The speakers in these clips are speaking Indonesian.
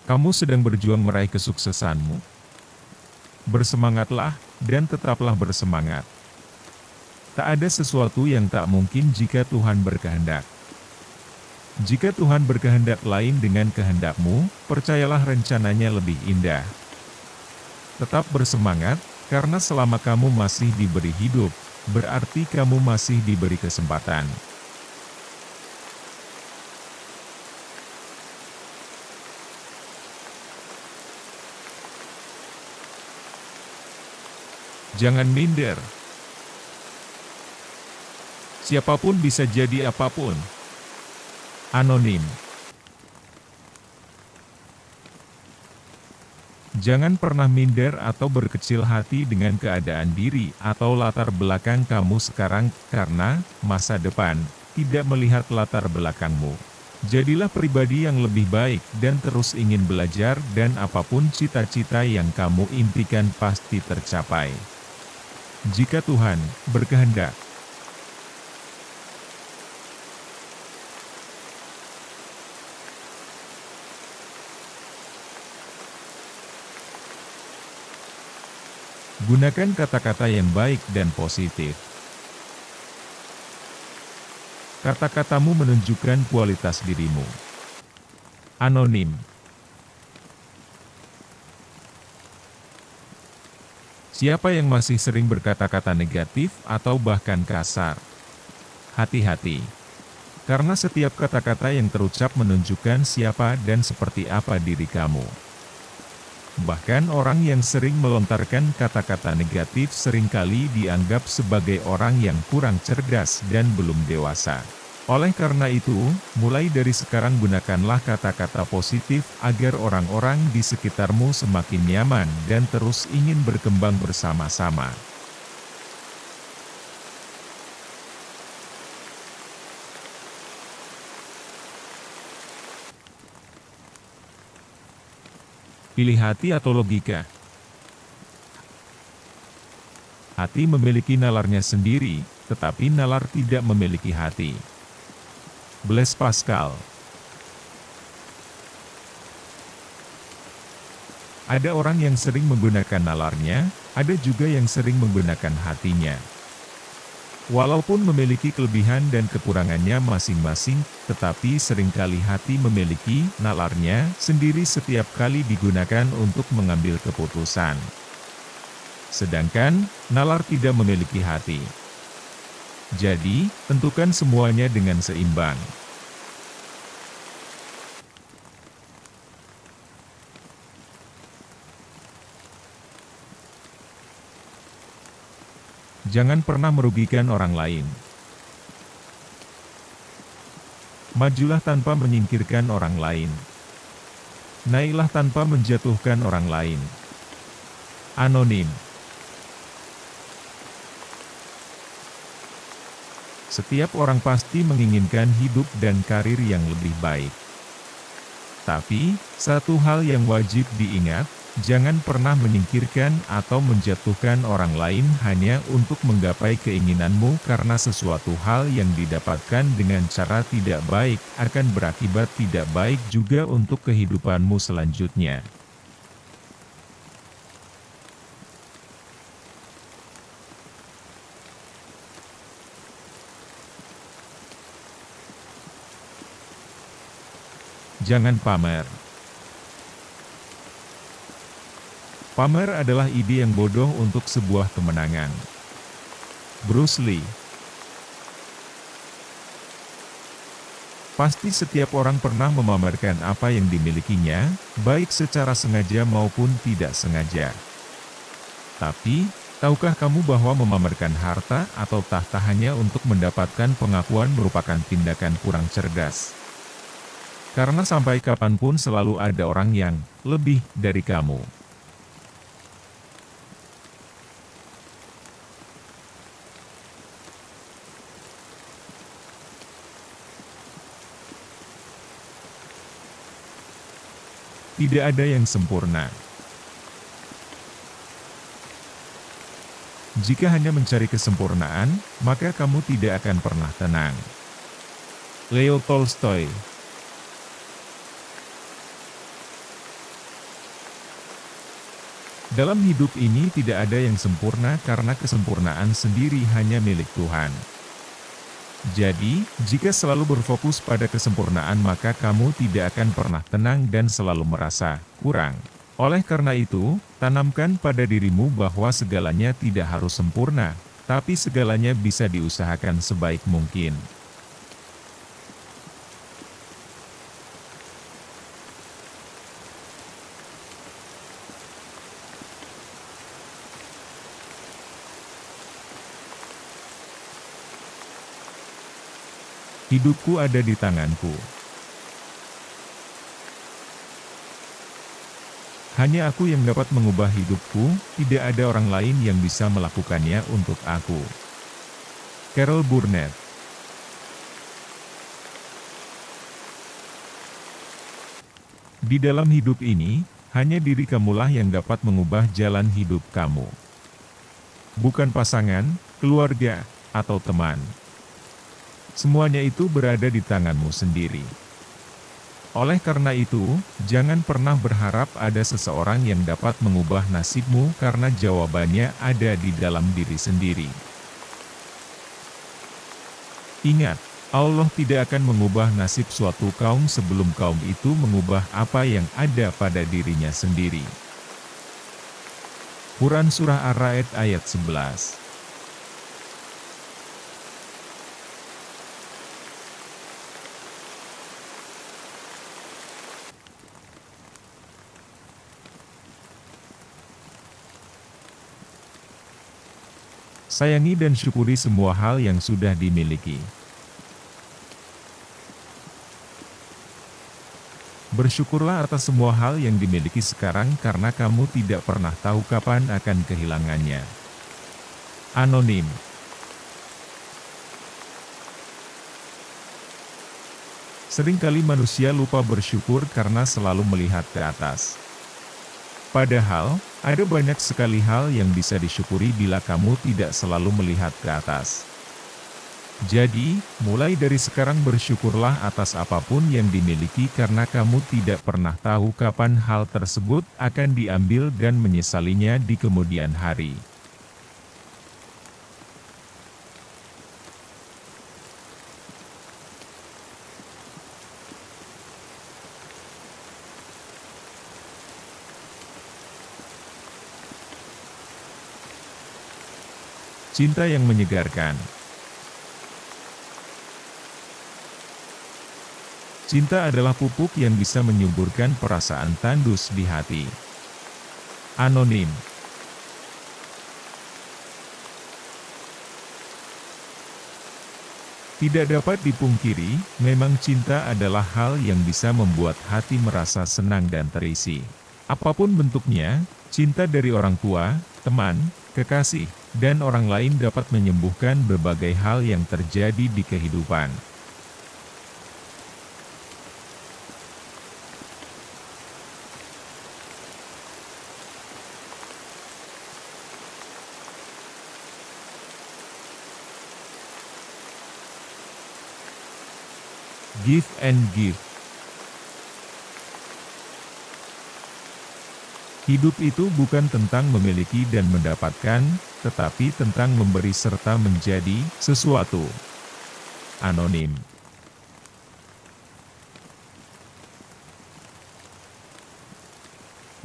Kamu sedang berjuang meraih kesuksesanmu. Bersemangatlah, dan tetaplah bersemangat. Tak ada sesuatu yang tak mungkin jika Tuhan berkehendak. Jika Tuhan berkehendak lain dengan kehendakmu, percayalah rencananya lebih indah. Tetap bersemangat, karena selama kamu masih diberi hidup, berarti kamu masih diberi kesempatan. Jangan minder. Siapapun bisa jadi apapun. Anonim. Jangan pernah minder atau berkecil hati dengan keadaan diri atau latar belakang kamu sekarang, karena masa depan tidak melihat latar belakangmu. Jadilah pribadi yang lebih baik dan terus ingin belajar, dan apapun cita-cita yang kamu impikan pasti tercapai. Jika Tuhan berkehendak. Gunakan kata-kata yang baik dan positif. Kata-katamu menunjukkan kualitas dirimu. Anonim. Siapa yang masih sering berkata-kata negatif atau bahkan kasar? Hati-hati. Karena setiap kata-kata yang terucap menunjukkan siapa dan seperti apa diri kamu. Bahkan orang yang sering melontarkan kata-kata negatif seringkali dianggap sebagai orang yang kurang cerdas dan belum dewasa. Oleh karena itu, mulai dari sekarang gunakanlah kata-kata positif agar orang-orang di sekitarmu semakin nyaman dan terus ingin berkembang bersama-sama. Pilih hati atau logika? Hati memiliki nalarnya sendiri, tetapi nalar tidak memiliki hati. Blaise Pascal. Ada orang yang sering menggunakan nalarnya, ada juga yang sering menggunakan hatinya. Walaupun memiliki kelebihan dan kekurangannya masing-masing, tetapi seringkali hati memiliki nalarnya sendiri setiap kali digunakan untuk mengambil keputusan. Sedangkan, nalar tidak memiliki hati. Jadi, tentukan semuanya dengan seimbang. Jangan pernah merugikan orang lain. Majulah tanpa menyingkirkan orang lain. Naiklah tanpa menjatuhkan orang lain. Anonim. Setiap orang pasti menginginkan hidup dan karir yang lebih baik. Tapi, satu hal yang wajib diingat, jangan pernah menyingkirkan atau menjatuhkan orang lain hanya untuk menggapai keinginanmu, karena sesuatu hal yang didapatkan dengan cara tidak baik akan berakibat tidak baik juga untuk kehidupanmu selanjutnya. Jangan pamer. Pamer adalah ide yang bodoh untuk sebuah kemenangan. Bruce Lee. Pasti setiap orang pernah memamerkan apa yang dimilikinya, baik secara sengaja maupun tidak sengaja. Tapi, tahukah kamu bahwa memamerkan harta atau tahta hanya untuk mendapatkan pengakuan merupakan tindakan kurang cerdas? Karena sampai kapanpun selalu ada orang yang lebih dari kamu. Tidak ada yang sempurna. Jika hanya mencari kesempurnaan, maka kamu tidak akan pernah tenang. Leo Tolstoy. Dalam hidup ini tidak ada yang sempurna karena kesempurnaan sendiri hanya milik Tuhan. Jadi, jika selalu berfokus pada kesempurnaan maka kamu tidak akan pernah tenang dan selalu merasa kurang. Oleh karena itu, tanamkan pada dirimu bahwa segalanya tidak harus sempurna, tapi segalanya bisa diusahakan sebaik mungkin. Hidupku ada di tanganku. Hanya aku yang dapat mengubah hidupku, tidak ada orang lain yang bisa melakukannya untuk aku. Carol Burnett. Di dalam hidup ini, hanya diri kamulah yang dapat mengubah jalan hidup kamu. Bukan pasangan, keluarga, atau teman. Semuanya itu berada di tanganmu sendiri. Oleh karena itu, jangan pernah berharap ada seseorang yang dapat mengubah nasibmu karena jawabannya ada di dalam diri sendiri. Ingat, Allah tidak akan mengubah nasib suatu kaum sebelum kaum itu mengubah apa yang ada pada dirinya sendiri. Quran Surah Ar-Ra'd ayat 11. Sayangi dan syukuri semua hal yang sudah dimiliki. Bersyukurlah atas semua hal yang dimiliki sekarang karena kamu tidak pernah tahu kapan akan kehilangannya. Anonim. Seringkali manusia lupa bersyukur karena selalu melihat ke atas. Padahal, ada banyak sekali hal yang bisa disyukuri bila kamu tidak selalu melihat ke atas. Jadi, mulai dari sekarang bersyukurlah atas apapun yang dimiliki karena kamu tidak pernah tahu kapan hal tersebut akan diambil dan menyesalinya di kemudian hari. Cinta yang menyegarkan. Cinta adalah pupuk yang bisa menyuburkan perasaan tandus di hati. Anonim. Tidak dapat dipungkiri, memang cinta adalah hal yang bisa membuat hati merasa senang dan terisi. Apapun bentuknya, cinta dari orang tua, teman, kekasih, dan orang lain dapat menyembuhkan berbagai hal yang terjadi di kehidupan. Give and give. Hidup itu bukan tentang memiliki dan mendapatkan, tetapi tentang memberi serta menjadi sesuatu. Anonim.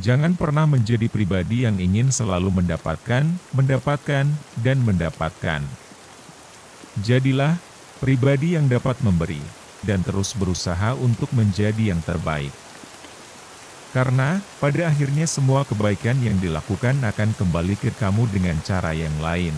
Jangan pernah menjadi pribadi yang ingin selalu mendapatkan, dan mendapatkan. Jadilah pribadi yang dapat memberi, dan terus berusaha untuk menjadi yang terbaik. Karena, pada akhirnya semua kebaikan yang dilakukan akan kembali ke kamu dengan cara yang lain.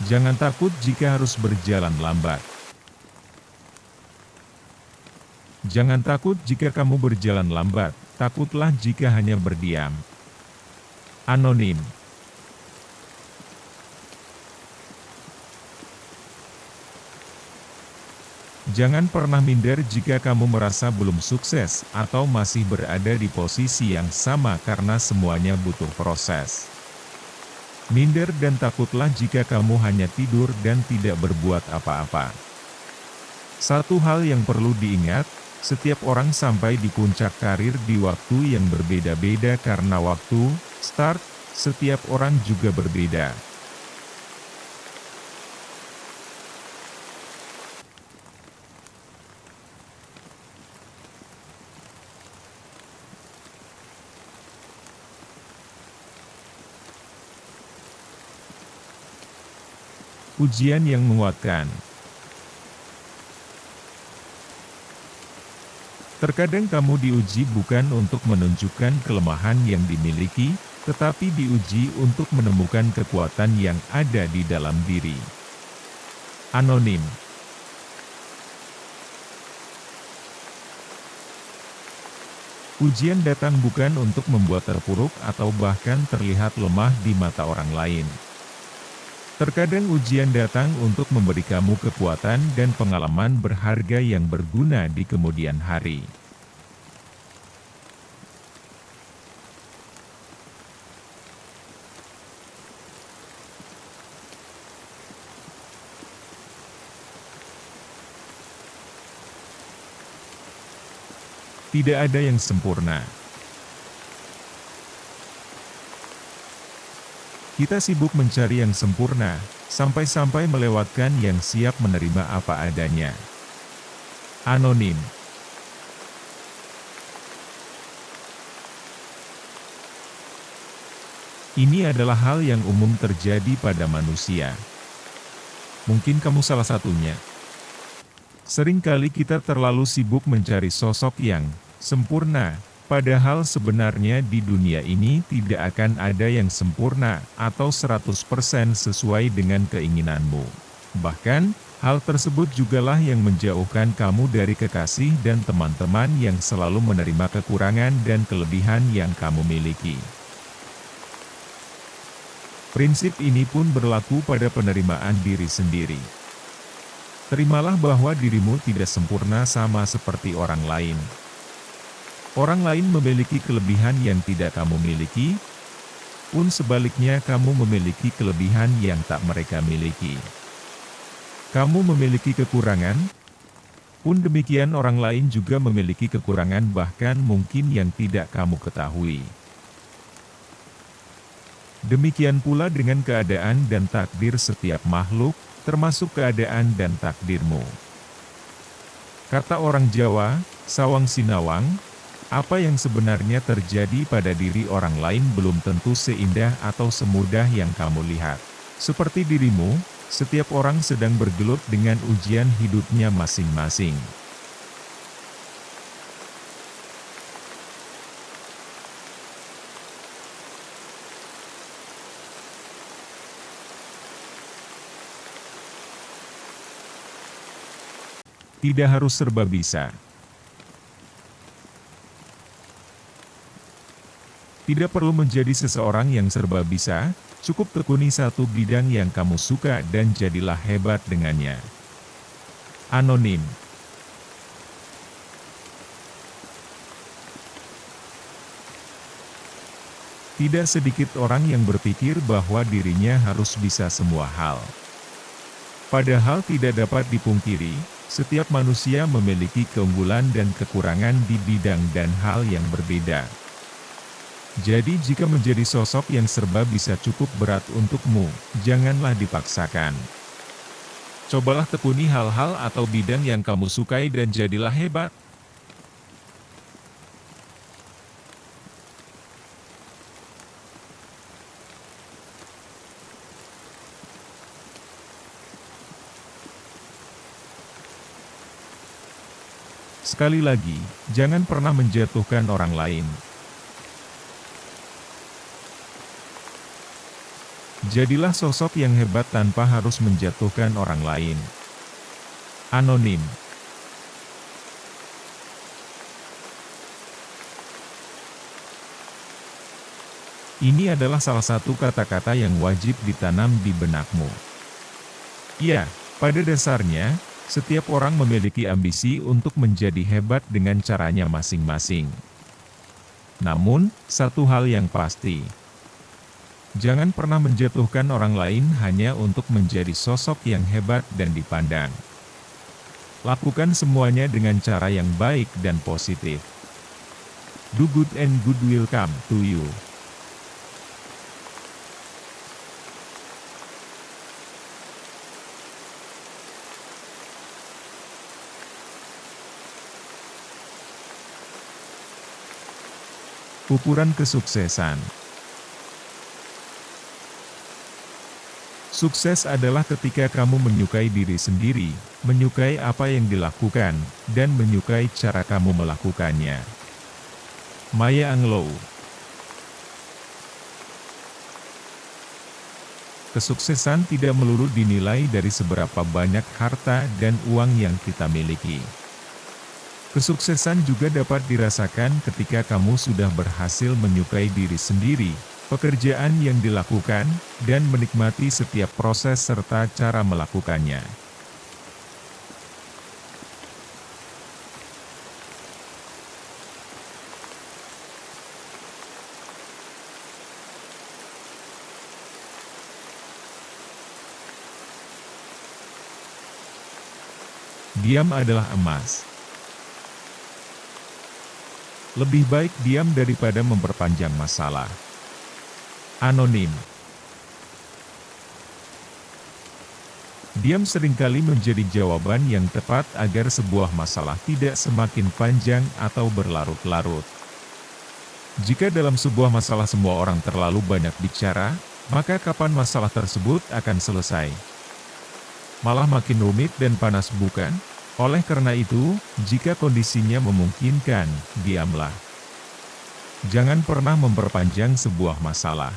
Jangan takut jika harus berjalan lambat. Jangan takut jika kamu berjalan lambat, takutlah jika hanya berdiam. Anonim. Jangan pernah minder jika kamu merasa belum sukses atau masih berada di posisi yang sama karena semuanya butuh proses. Minder dan takutlah jika kamu hanya tidur dan tidak berbuat apa-apa. Satu hal yang perlu diingat, setiap orang sampai di puncak karir di waktu yang berbeda-beda karena waktu start setiap orang juga berbeda. Ujian yang menguatkan. Terkadang kamu diuji bukan untuk menunjukkan kelemahan yang dimiliki, tetapi diuji untuk menemukan kekuatan yang ada di dalam diri. Anonim. Ujian datang bukan untuk membuat terpuruk atau bahkan terlihat lemah di mata orang lain. Terkadang ujian datang untuk memberi kamu kekuatan dan pengalaman berharga yang berguna di kemudian hari. Tidak ada yang sempurna. Kita sibuk mencari yang sempurna, sampai-sampai melewatkan yang siap menerima apa adanya. Anonim. Ini adalah hal yang umum terjadi pada manusia. Mungkin kamu salah satunya. Seringkali kita terlalu sibuk mencari sosok yang sempurna, padahal sebenarnya di dunia ini tidak akan ada yang sempurna atau 100% sesuai dengan keinginanmu. Bahkan, hal tersebut jugalah yang menjauhkan kamu dari kekasih dan teman-teman yang selalu menerima kekurangan dan kelebihan yang kamu miliki. Prinsip ini pun berlaku pada penerimaan diri sendiri. Terimalah bahwa dirimu tidak sempurna sama seperti orang lain. Orang lain memiliki kelebihan yang tidak kamu miliki, pun sebaliknya kamu memiliki kelebihan yang tak mereka miliki. Kamu memiliki kekurangan, pun demikian orang lain juga memiliki kekurangan bahkan mungkin yang tidak kamu ketahui. Demikian pula dengan keadaan dan takdir setiap makhluk, termasuk keadaan dan takdirmu. Kata orang Jawa, sawang sinawang, apa yang sebenarnya terjadi pada diri orang lain belum tentu seindah atau semudah yang kamu lihat. Seperti dirimu, setiap orang sedang bergelut dengan ujian hidupnya masing-masing. Tidak harus serba bisa. Tidak perlu menjadi seseorang yang serba bisa, cukup tekuni satu bidang yang kamu suka dan jadilah hebat dengannya. Anonim. Tidak sedikit orang yang berpikir bahwa dirinya harus bisa semua hal. Padahal tidak dapat dipungkiri, setiap manusia memiliki keunggulan dan kekurangan di bidang dan hal yang berbeda. Jadi jika menjadi sosok yang serba bisa cukup berat untukmu, janganlah dipaksakan. Cobalah tekuni hal-hal atau bidang yang kamu sukai dan jadilah hebat. Sekali lagi, jangan pernah menjatuhkan orang lain. Jadilah sosok yang hebat tanpa harus menjatuhkan orang lain. Anonim. Ini adalah salah satu kata-kata yang wajib ditanam di benakmu. Ya, pada dasarnya, Setiap orang memiliki ambisi untuk menjadi hebat dengan caranya masing-masing. Namun, satu hal yang pasti, jangan pernah menjatuhkan orang lain hanya untuk menjadi sosok yang hebat dan dipandang. Lakukan semuanya dengan cara yang baik dan positif. Do good and good will come to you. Ukuran kesuksesan. Sukses adalah ketika kamu menyukai diri sendiri, menyukai apa yang dilakukan, dan menyukai cara kamu melakukannya. Maya Angelou. Kesuksesan tidak melulu dinilai dari seberapa banyak harta dan uang yang kita miliki. Kesuksesan juga dapat dirasakan ketika kamu sudah berhasil menyukai diri sendiri, pekerjaan yang dilakukan, dan menikmati setiap proses serta cara melakukannya. Diam adalah emas. Lebih baik diam daripada memperpanjang masalah. Anonim. Diam seringkali menjadi jawaban yang tepat agar sebuah masalah tidak semakin panjang atau berlarut-larut. Jika dalam sebuah masalah semua orang terlalu banyak bicara, maka kapan masalah tersebut akan selesai? Malah makin rumit dan panas, bukan? Oleh karena itu, jika kondisinya memungkinkan, diamlah. Jangan pernah memperpanjang sebuah masalah.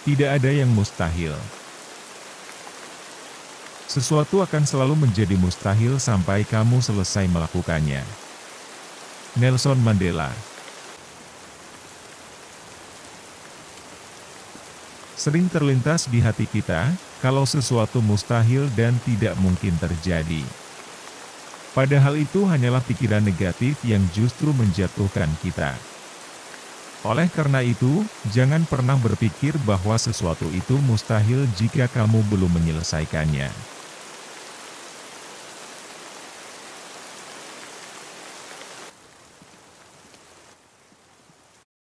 Tidak ada yang mustahil. Sesuatu akan selalu menjadi mustahil sampai kamu selesai melakukannya. Nelson Mandela. Sering terlintas di hati kita, kalau sesuatu mustahil dan tidak mungkin terjadi. Padahal itu hanyalah pikiran negatif yang justru menjatuhkan kita. Oleh karena itu, jangan pernah berpikir bahwa sesuatu itu mustahil jika kamu belum menyelesaikannya.